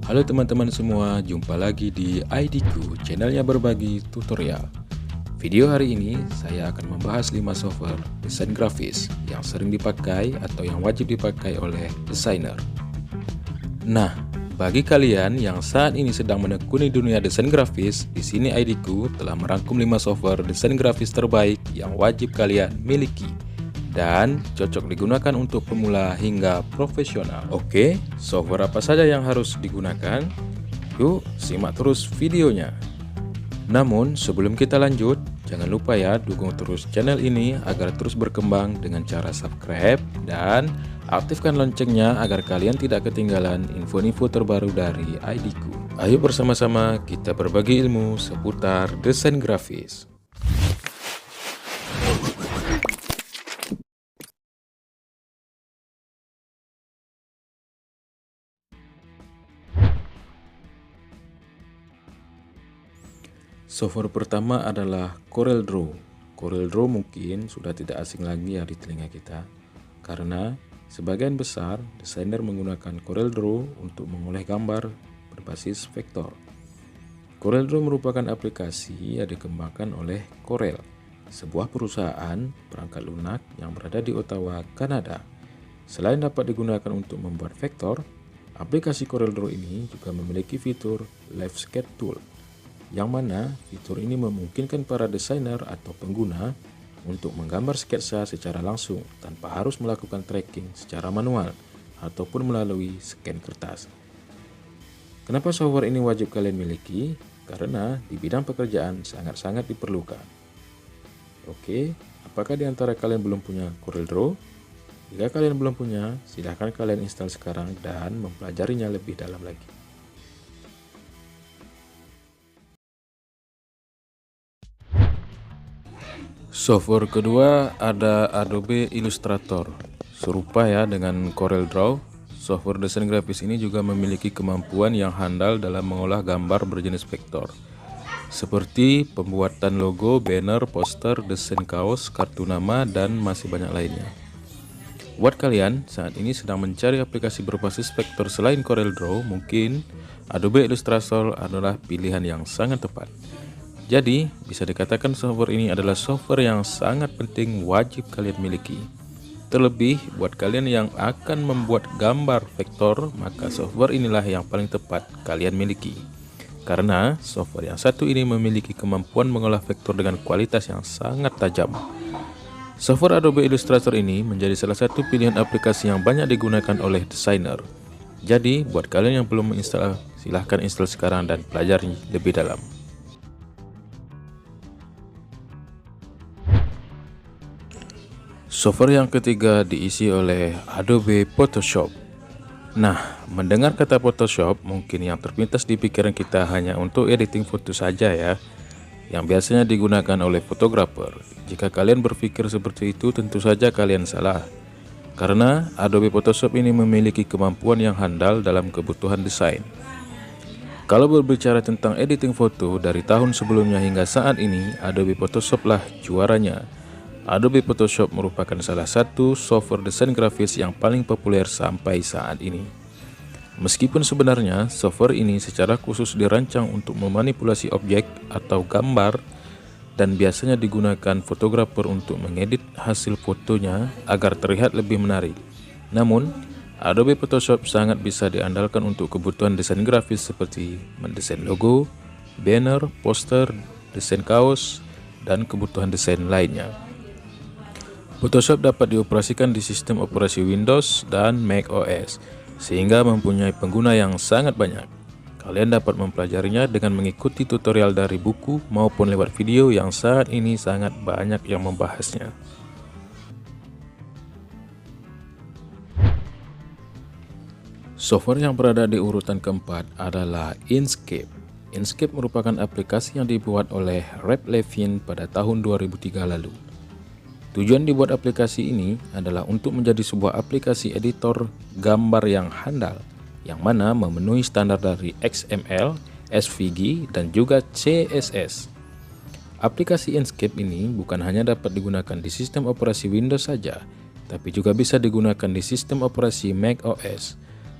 Halo teman-teman semua, jumpa lagi di IDku, channelnya berbagi tutorial. Video hari ini saya akan membahas 5 software desain grafis yang sering dipakai atau yang wajib dipakai oleh desainer. Nah, bagi kalian yang saat ini sedang menekuni dunia desain grafis, di sini IDku telah merangkum 5 software desain grafis terbaik yang wajib kalian miliki dan cocok digunakan untuk pemula hingga profesional. Oke, software apa saja yang harus digunakan? Yuk, simak terus videonya. Namun, sebelum kita lanjut, jangan lupa ya dukung terus channel ini agar terus berkembang dengan cara subscribe dan aktifkan loncengnya agar kalian tidak ketinggalan info-info terbaru dari IDku. Ayo bersama-sama kita berbagi ilmu seputar desain grafis. Software pertama adalah CorelDRAW. CorelDRAW mungkin sudah tidak asing lagi ya di telinga kita, karena sebagian besar desainer menggunakan CorelDRAW untuk mengoleh gambar berbasis vektor. CorelDRAW merupakan aplikasi yang dikembangkan oleh Corel, sebuah perusahaan perangkat lunak yang berada di Ottawa, Kanada. Selain dapat digunakan untuk membuat vektor, aplikasi CorelDRAW ini juga memiliki fitur Live Sketch Tool, yang mana fitur ini memungkinkan para desainer atau pengguna untuk menggambar sketsa secara langsung tanpa harus melakukan tracking secara manual ataupun melalui scan kertas. Kenapa software ini wajib kalian miliki? Karena di bidang pekerjaan sangat-sangat diperlukan. Oke, apakah di antara kalian belum punya CorelDRAW? Jika kalian belum punya, silahkan kalian install sekarang dan mempelajarinya lebih dalam lagi. Software kedua ada Adobe Illustrator. Serupa ya dengan CorelDRAW, software desain grafis ini juga memiliki kemampuan yang handal dalam mengolah gambar berjenis vektor, seperti pembuatan logo, banner, poster, desain kaos, kartu nama, dan masih banyak lainnya. Buat kalian saat ini sedang mencari aplikasi berbasis vektor selain CorelDRAW, mungkin Adobe Illustrator adalah pilihan yang sangat tepat. Jadi, bisa dikatakan software ini adalah software yang sangat penting wajib kalian miliki. Terlebih, buat kalian yang akan membuat gambar vektor, maka software inilah yang paling tepat kalian miliki. Karena software yang satu ini memiliki kemampuan mengolah vektor dengan kualitas yang sangat tajam. Software Adobe Illustrator ini menjadi salah satu pilihan aplikasi yang banyak digunakan oleh desainer. Jadi, buat kalian yang belum menginstal, silahkan install sekarang dan pelajari lebih dalam. Software yang ketiga diisi oleh Adobe Photoshop. Nah, mendengar kata Photoshop mungkin yang terpintas di pikiran kita hanya untuk editing foto saja ya, yang biasanya digunakan oleh fotografer. Jika kalian berpikir seperti itu, tentu saja kalian salah. Karena Adobe Photoshop ini memiliki kemampuan yang handal dalam kebutuhan desain. Kalau berbicara tentang editing foto dari tahun sebelumnya hingga saat ini, Adobe Photoshop lah juaranya. Adobe Photoshop merupakan salah satu software desain grafis yang paling populer sampai saat ini. Meskipun sebenarnya software ini secara khusus dirancang untuk memanipulasi objek atau gambar dan biasanya digunakan fotografer untuk mengedit hasil fotonya agar terlihat lebih menarik. Namun, Adobe Photoshop sangat bisa diandalkan untuk kebutuhan desain grafis seperti mendesain logo, banner, poster, desain kaos, dan kebutuhan desain lainnya. Photoshop dapat dioperasikan di sistem operasi Windows dan Mac OS, sehingga mempunyai pengguna yang sangat banyak. Kalian dapat mempelajarinya dengan mengikuti tutorial dari buku maupun lewat video yang saat ini sangat banyak yang membahasnya. Software yang berada di urutan keempat adalah Inkscape. Inkscape merupakan aplikasi yang dibuat oleh Ralph Levin pada tahun 2003 lalu. Tujuan dibuat aplikasi ini adalah untuk menjadi sebuah aplikasi editor gambar yang handal, yang mana memenuhi standar dari XML, SVG, dan juga CSS. Aplikasi Inkscape ini bukan hanya dapat digunakan di sistem operasi Windows saja, tapi juga bisa digunakan di sistem operasi Mac OS.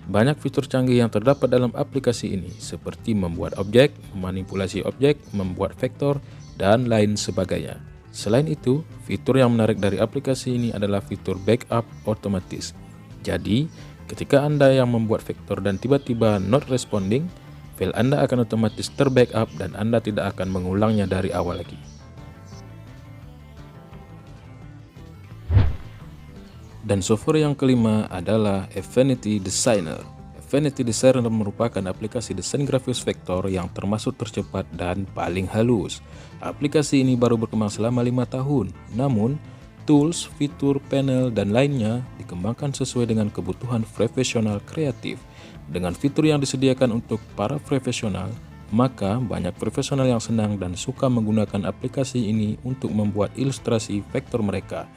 Banyak fitur canggih yang terdapat dalam aplikasi ini, seperti membuat objek, memanipulasi objek, membuat vektor, dan lain sebagainya. Selain itu, fitur yang menarik dari aplikasi ini adalah fitur backup otomatis. Jadi, ketika Anda yang membuat vektor dan tiba-tiba not responding, file Anda akan otomatis terbackup dan Anda tidak akan mengulangnya dari awal lagi. Dan software yang kelima adalah Affinity Designer. Affinity Designer merupakan aplikasi desain grafis vektor yang termasuk tercepat dan paling halus. Aplikasi ini baru berkembang selama 5 tahun, namun tools, fitur, panel, dan lainnya dikembangkan sesuai dengan kebutuhan profesional kreatif. Dengan fitur yang disediakan untuk para profesional, maka banyak profesional yang senang dan suka menggunakan aplikasi ini untuk membuat ilustrasi vektor mereka.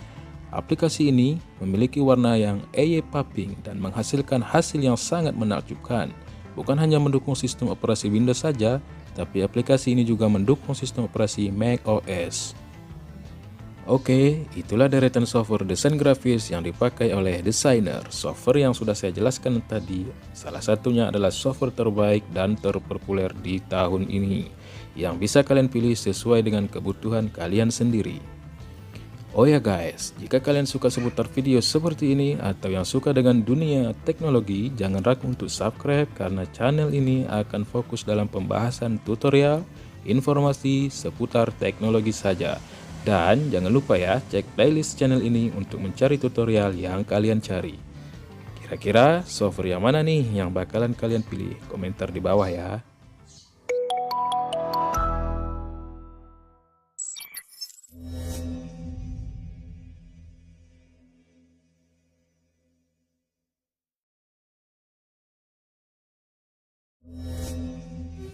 Aplikasi ini memiliki warna yang eye-popping dan menghasilkan hasil yang sangat menakjubkan. Bukan hanya mendukung sistem operasi Windows saja, tapi aplikasi ini juga mendukung sistem operasi Mac OS. Oke, itulah deretan software desain grafis yang dipakai oleh desainer. Software yang sudah saya jelaskan tadi, salah satunya adalah software terbaik dan terpopuler di tahun ini, yang bisa kalian pilih sesuai dengan kebutuhan kalian sendiri. Oh ya guys, jika kalian suka seputar video seperti ini atau yang suka dengan dunia teknologi, jangan ragu untuk subscribe karena channel ini akan fokus dalam pembahasan tutorial, informasi seputar teknologi saja. Dan jangan lupa ya, cek playlist channel ini untuk mencari tutorial yang kalian cari. Kira-kira software yang mana nih yang bakalan kalian pilih? Komentar di bawah ya.